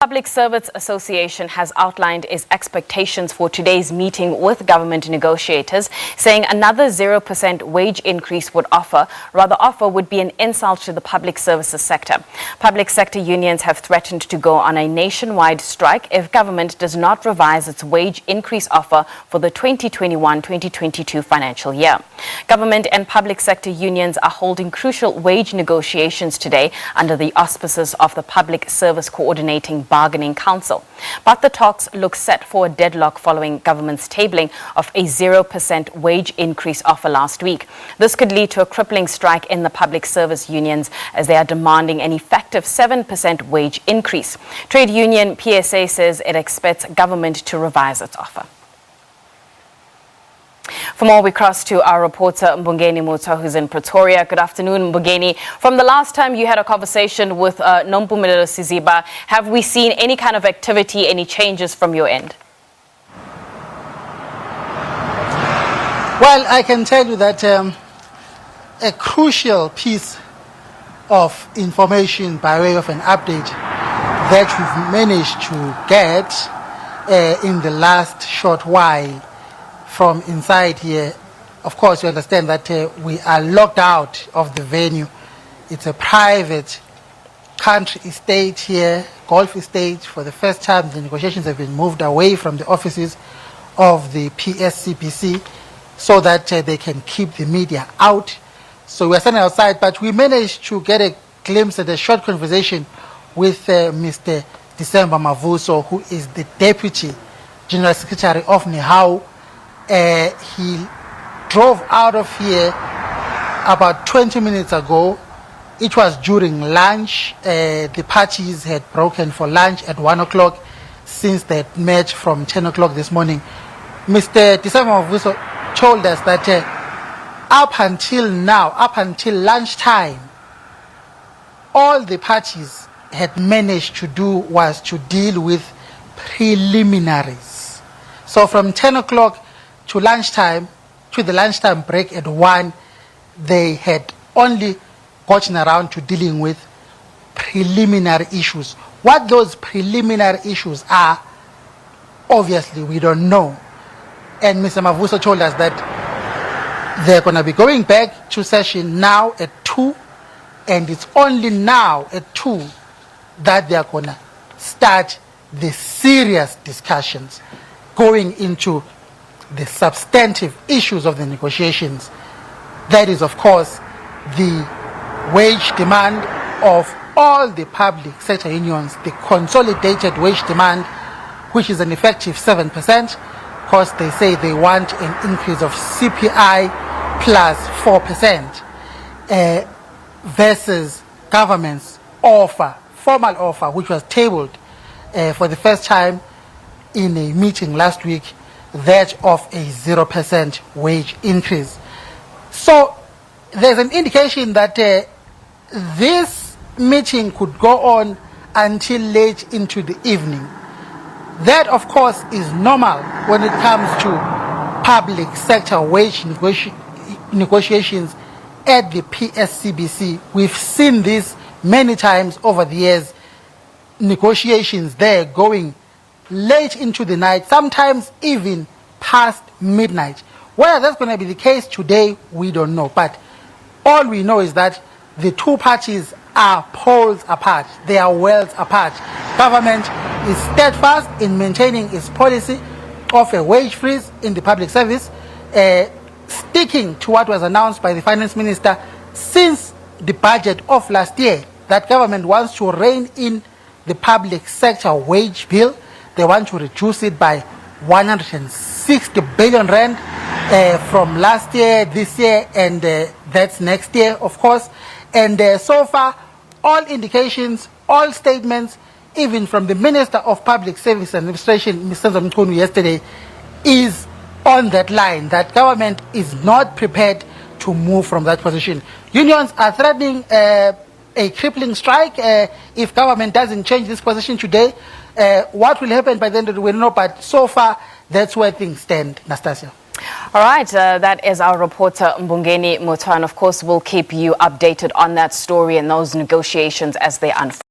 Public Service Association has outlined its expectations for today's meeting with government negotiators, saying another 0% wage increase would be an insult to the public services sector. Public sector unions have threatened to go on a nationwide strike if government does not revise its wage increase offer for the 2021-2022 financial year. Government and public sector unions are holding crucial wage negotiations today under the auspices of the Public Service Coordinating Bargaining Council. But the talks look set for a deadlock following government's tabling of a 0% wage increase offer last week. This could lead to a crippling strike in the public service unions as they are demanding an effective 7% wage increase. Trade union PSA says it expects government to revise its offer. For more, we cross to our reporter Mbongeni Muthwa, who's in Pretoria. Good afternoon, Mbongeni. From the last time you had a conversation with Nompumelelo Siziba, have we seen any kind of activity, any changes from your end? Well, I can tell you that a crucial piece of information by way of an update that we've managed to get in the last short while from inside here. Of course, you understand that we are locked out of the venue. It's a private country estate here, golf estate. For the first time, the negotiations have been moved away from the offices of the SABC so that they can keep the media out. So we're standing outside, but we managed to get a glimpse at a short conversation with Mr. December Mavuso, who is the Deputy General Secretary of NEHAWU. He drove out of here about 20 minutes ago. It was during lunch. The parties had broken for lunch at 1 o'clock since they had met from 10 o'clock this morning. Mr. December Mavuso told us that up until now, up until lunchtime, all the parties had managed to do was to deal with preliminaries. So from 10 o'clock to lunchtime, to the lunchtime break at 1, they had only gotten around to dealing with preliminary issues. What those preliminary issues are, obviously we don't know. And Mr. Mavuso told us that they're going to be going back to session now at 2, and it's only now at 2 that they're going to start the serious discussions going into the substantive issues of the negotiations. That is, of course, the wage demand of all the public sector unions, the consolidated wage demand, which is an effective 7%, because they say they want an increase of CPI plus 4%, versus government's offer, formal offer, which was tabled for the first time in a meeting last week, that of a 0% wage increase. So there's an indication that this meeting could go on until late into the evening. That, of course, is normal when it comes to public sector wage negotiations at the PSCBC. We've seen this many times over the years, negotiations there going late into the night, sometimes even past midnight. Whether that's going to be the case today, we don't know. But all we know is that the two parties are poles apart. They are worlds apart. Government is steadfast in maintaining its policy of a wage freeze in the public service, sticking to what was announced by the finance minister since the budget of last year, that government wants to rein in the public sector wage bill. They want to reduce it by 160 billion rand from last year, this year, and that's next year, of course. And so far, all indications, all statements, even from the Minister of Public Service Administration, Mr. Mbongeni, yesterday, is on that line, that government is not prepared to move from that position. Unions are threatening a crippling strike if government doesn't change this position today. What will happen by the end of the week, we don't know, but so far, that's where things stand. Nastasia. All right, that is our reporter Mbongeni Muthwa, and of course we'll keep you updated on that story and those negotiations as they unfold.